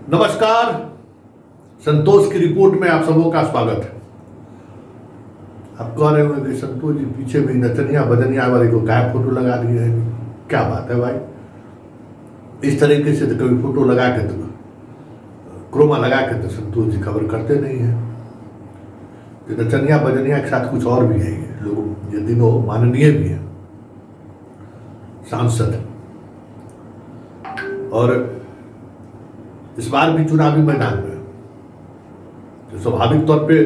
नमस्कार। संतोष की रिपोर्ट में आप सबों का स्वागत है। आप कह रहे होंगे कि संतोष जी पीछे में नचनिया बदनिया वाले को क्या फोटो लगा दिए हैं? क्या बात है भाई, इस तरीके से तो कभी फोटो लगा के तो क्रोमा लगा के तो संतोष जी खबर करते नहीं है। तो नचनिया बदनिया के साथ कुछ और भी है। ये लोग ये दिनों माननीय भी है, सांसद, और इस बार भी चुनावी मैदान में तो स्वाभाविक तौर पे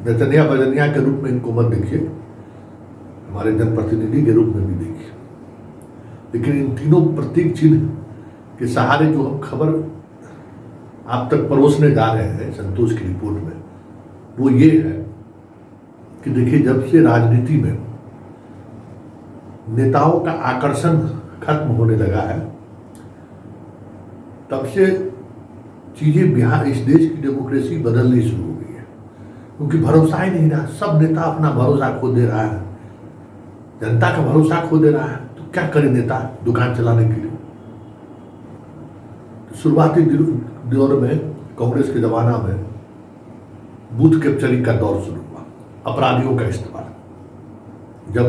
नचनिया बजनिया के रूप में इनको मत देखिए, हमारे जनप्रतिनिधि के रूप में भी देखिए। लेकिन इन तीनों प्रतीक चिन्ह के सहारे जो हम खबर आप तक परोसने जा रहे हैं संतोष की रिपोर्ट में, वो ये है कि देखिए, जब से राजनीति में नेताओं का आकर्षण खत्म होने लगा है, तब से चीजें बिहार, इस देश की डेमोक्रेसी बदलनी शुरू हो गई है। क्योंकि भरोसा ही नहीं रहा, सब नेता अपना भरोसा खो दे रहा है, जनता का भरोसा खो दे रहा है। तो क्या करे नेता दुकान चलाने के लिए? तो शुरुआती दौर में कांग्रेस के जमाना में बूथ कैप्चरिंग का दौर शुरू हुआ, अपराधियों का इस्तेमाल। जब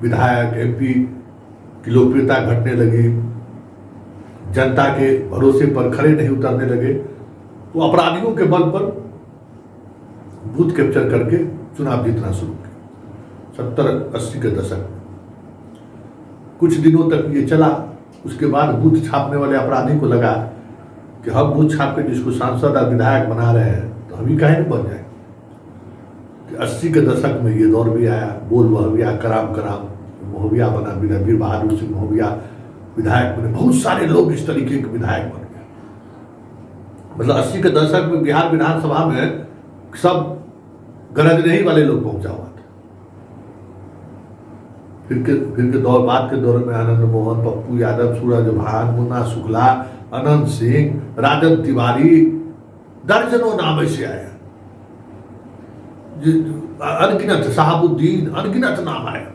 विधायक एमपी की लोकप्रियता घटने लगी, जनता के भरोसे पर खड़े नहीं उतरने लगे, तो अपराधियों के बल पर बूथ कैप्चर करके चुनाव जीतना शुरू किया। 70-80 के दशक में कुछ दिनों तक ये चला। उसके बाद बूथ छापने वाले अपराधी को लगा कि हम बूथ छाप के जिसको सांसद और विधायक बना रहे हैं तो हम ही काहे नहीं बन जाए। 80 के दशक में ये दौर भी आया, बोल मोहबिया, कराम कराम मोहबिया बना, वीर बहादुर सिंह मोहबिया विधायक बने। बहुत सारे लोग इस तरीके के विधायक बन गए। मतलब 80 के दशक में बिहार विधानसभा में सब गरजने ही वाले लोग पहुंचा हुआ था। फिर के दौर, बाद के दौर में आनंद मोहन, पप्पू यादव, सूरज भान, मुन्ना शुक्ला, अनंत सिंह, राजन तिवारी, दर्जनों नाम ऐसे आए, अनगिनत, साहबुद्दीन, अनगिनत नाम आए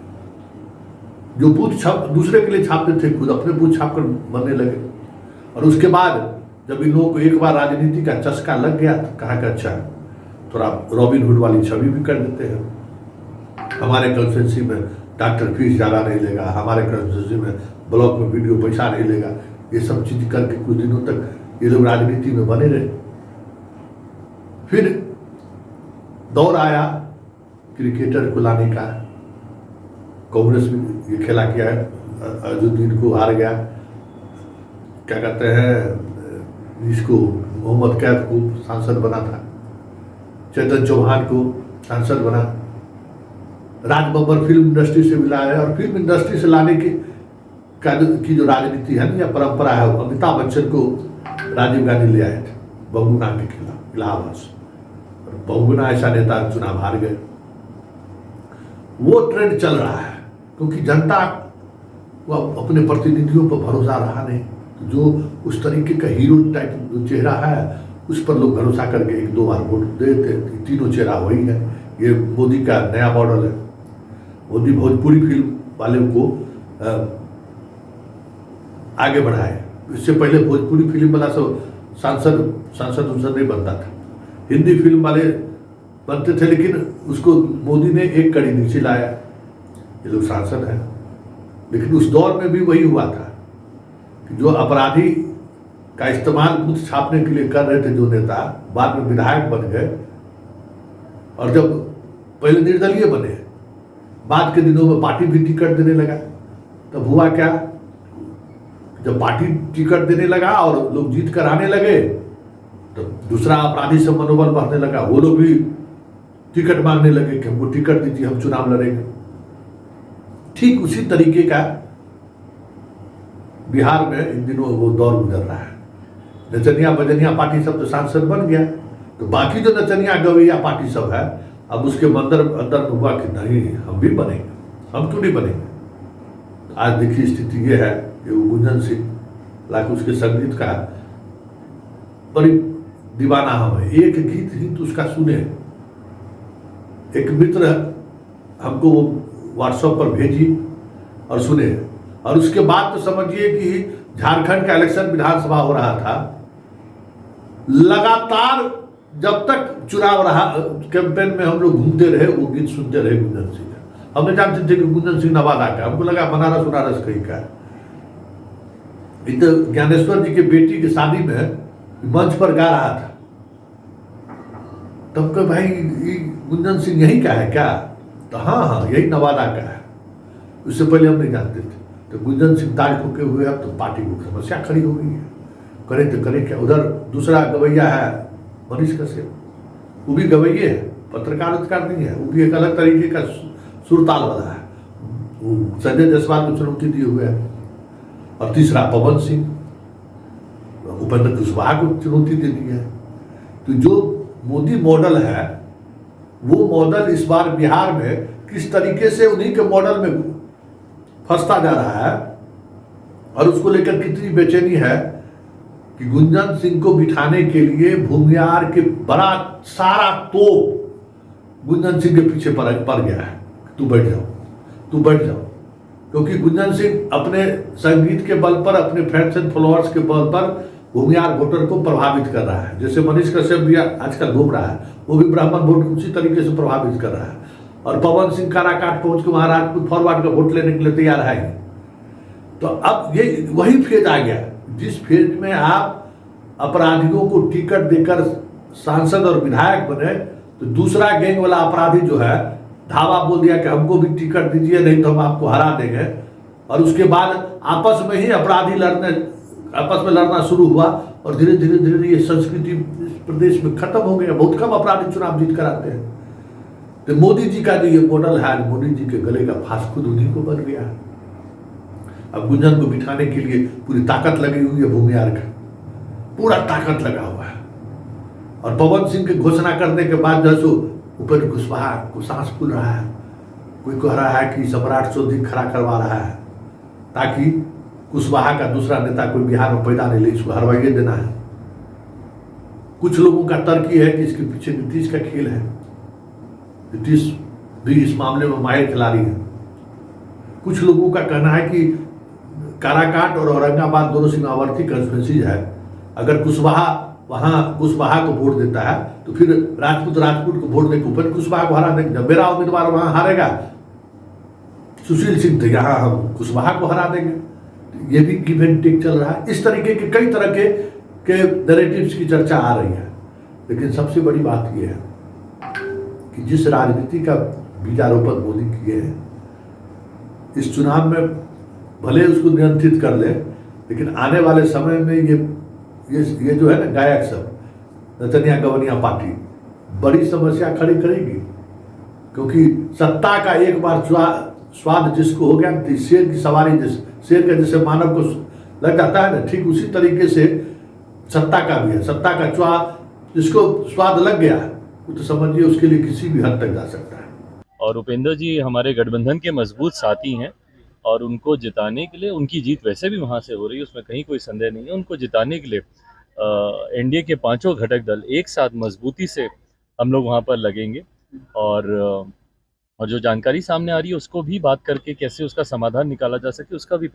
जो बूथ दूसरे के लिए छापते थे, खुद अपने बूथ छाप कर बनने लगे। और उसके बाद जब इन लोगों को एक बार राजनीति का चस्का लग गया तो कहा कि अच्छा, थोड़ा रॉबिन हुड वाली छवि भी कर देते हैं। हमारे कंस्टिट्यूंसी में डॉक्टर फीस ज़्यादा नहीं लेगा, हमारे कंस्टिट्यूंसी में ब्लॉक में वीडियो पैसा नहीं लेगा। ये सब चीज़ करके कुछ दिनों तक ये लोग राजनीति में बने रहे। फिर दौर आया क्रिकेटर को लाने का। कांग्रेस भी ये खेला किया है, अजुद्दीन को हार गया, क्या कहते हैं इसको, मोहम्मद कैफ को सांसद बना था, चेतन चौहान को सांसद बना, राज बब्बर फिल्म इंडस्ट्री से मिला है। और फिल्म इंडस्ट्री से लाने की जो राजनीति है ना या परंपरा है, अमिताभ बच्चन को राजीव गांधी ले आए थे बहुगुणा के खिलाफ इलाहाबाद से, और बहुगुणा ऐसा नेता चुनाव हार गए। वो ट्रेंड चल रहा है क्योंकि जनता को अपने प्रतिनिधियों पर भरोसा रहा नहीं। तो जो उस तरीके का हीरो टाइप जो चेहरा है उस पर लोग भरोसा करके 1-2 बार वोट देते। तीनों चेहरा वही है। ये मोदी का नया मॉडल है। मोदी भोजपुरी फिल्म वाले को आगे बढ़ाए। इससे पहले भोजपुरी फिल्म वाला सब सांसद नहीं बनता था, हिंदी फिल्म वाले बनते थे, लेकिन उसको मोदी ने एक कड़ी नीचे लाया, ये लोग सांसद हैं। लेकिन उस दौर में भी वही हुआ था कि जो अपराधी का इस्तेमाल बूथ छापने के लिए कर रहे थे जो नेता, बाद में विधायक बन गए। और जब पहले निर्दलीय बने, बाद के दिनों में पार्टी भी टिकट देने लगा, तब हुआ क्या, जब पार्टी टिकट देने लगा और लोग जीत कर आने लगे तो दूसरा अपराधी से मनोबल बढ़ने लगा। वो लोग भी टिकट मांगने लगे कि हमको टिकट दीजिए, हम चुनाव लड़ेंगे। ठीक उसी तरीके का बिहार में इन दिनों वो दौर गुजर रहा है। नचनिया बजनिया पार्टी सब तो सांसद बन गया, तो बाकी जो नचनिया गवैया पार्टी सब है, अब उसके अंदर में हुआ कि नहीं हम भी बनेंगे, हम क्यों नहीं बनेंगे। आज देखिए स्थिति ये है कि वो गुंजन सिंह लाख उसके संगीत का बड़ी दीवाना हम है। एक गीत ही तो उसका सुने। एक मित्र हमको वो व्हाट्सएप पर भेजी और सुने, और उसके बाद तो समझिए कि झारखंड का इलेक्शन विधानसभा हो रहा था, लगातार जब तक चुनाव रहा, कैंपेन में हम लोग घूमते रहे, वो गीत सुनते रहे गुंजन सिंह का। हमने जानते थे कि गुंजन सिंह नवादा का, हमको लगा बनारस उनारस कहीं का। तो ज्ञानेश्वर जी के बेटी की शादी में मंच पर गा रहा था, तब कहा भाई गुंजन सिंह यही का है क्या? तो हाँ यही नवादा का है। उससे पहले हम नहीं जानते थे। तो गुंजन सिंह ताज ठोके हुए, अब तो पार्टी को समस्या खड़ी हो गई है, करे तो करे क्या। उधर दूसरा गवैया है मनीष कश्यप, वो भी गवैये है, पत्रकार उत्कार नहीं है, वो भी एक अलग तरीके का सुरताल वाला है, वो संजय जायसवाल को चुनौती दिए हुए है। और तीसरा पवन सिंह, उपेंद्र कुशवाहा को चुनौती दे दी है। तो जो मोदी मॉडल है, वो मॉडल इस बार बिहार में किस तरीके से उन्हीं के मॉडल में फंसता जा रहा है, और उसको लेकर कितनी बेचैनी है कि गुंजन सिंह को बिठाने के लिए भूमियार के बड़ा सारा तोप गुंजन सिंह के पीछे पड़ गया है। तू बैठ जाओ, तू बैठ जाओ, क्योंकि गुंजन सिंह अपने संगीत के बल पर, अपने फैंस एंड फॉलोअर्स के बल पर भूमियार वोटर को प्रभावित कर रहा है। जैसे मनीष कश्यप भी आजकल घूम रहा है, वो भी ब्राह्मण वोट उसी तरीके से प्रभावित कर रहा है। और पवन सिंह काराकाट पहुंच के वहां राजपूत फॉरवर्ड का वोट लेने के लिए तैयार है। तो अब ये वही फेज आ गया, जिस फेज में आप अपराधियों को टिकट देकर सांसद और विधायक बने, तो दूसरा गैंग वाला अपराधी जो है धावा बोल दिया कि हमको भी टिकट दीजिए, नहीं तो हम आपको हरा देंगे। और उसके बाद आपस में ही अपराधी आपस में लड़ना शुरू हुआ, और धीरे धीरे धीरे ये संस्कृति इस प्रदेश में खत्म हो गया। बहुत कम अपराधी चुनाव जीत कर आते हैं। तो मोदी जी का जो ये मॉडल है, मोदी जी के गले का फांस खुद उन्हीं को बन गया। अब गुंजन को बिठाने के लिए पूरी ताकत लगी हुई है, भूमियार का पूरा ताकत लगा हुआ है। और पवन सिंह की घोषणा करने के बाद जो उपेंद्र कुशवाहा को सांस फूल रहा है। कोई कह रहा है कि सम्राट चौधरी खड़ा करवा रहा है, ताकि कुशवाहा का दूसरा नेता कोई बिहार में पैदा नहीं ले, इसको हरवाइए देना है। कुछ लोगों का तर्क ये है कि इसके पीछे नीतीश का खेल है, नीतीश भी इस मामले में माहिर खिलाड़ी है। कुछ लोगों का कहना है कि काराकाट और औरंगाबाद दोनों सीमावर्ती कंस्टिट्यूंसी है, अगर कुशवाहा वहां कुशवाहा को वोट देता है तो फिर राजपूत को वोट देकर उपेंद्र कुशवाहा को हरा देंगे। जब मेरा उम्मीदवार वहां हारेगा सुशील सिंह, तो यहाँ हम कुशवाहा को हरा देंगे। ये भी गिव एंड टेक चल रहा है। इस तरीके के कई तरह के नैरेटिव्स की चर्चा आ रही है। लेकिन सबसे बड़ी बात यह है कि जिस राजनीति का बीजारोपण मोदी किए हैं, इस चुनाव में भले उसको नियंत्रित कर ले, लेकिन आने वाले समय में ये जो है ना गायक सब, नतनिया गवनिया पार्टी बड़ी समस्या खड़ी करेगी। क्योंकि सत्ता का एक बार स्वाद जिसको हो गया, शेर की सवारी शेर का जैसे मानव को लग जाता है ना, ठीक उसी तरीके से सत्ता का भी है। सत्ता का जिसको स्वाद लग गया, वो तो समझिए उसके लिए किसी भी हद तक जा सकता है। और उपेंद्र जी हमारे गठबंधन के मजबूत साथी हैं, और उनको जिताने के लिए, उनकी जीत वैसे भी वहाँ से हो रही है, उसमें कहीं कोई संदेह नहीं है। उनको जिताने के लिए एनडीए के पांचों घटक दल एक साथ मजबूती से हम लोग वहाँ पर लगेंगे। और जो जानकारी सामने आ रही है उसको भी बात करके कैसे उसका समाधान निकाला जा सके, उसका भी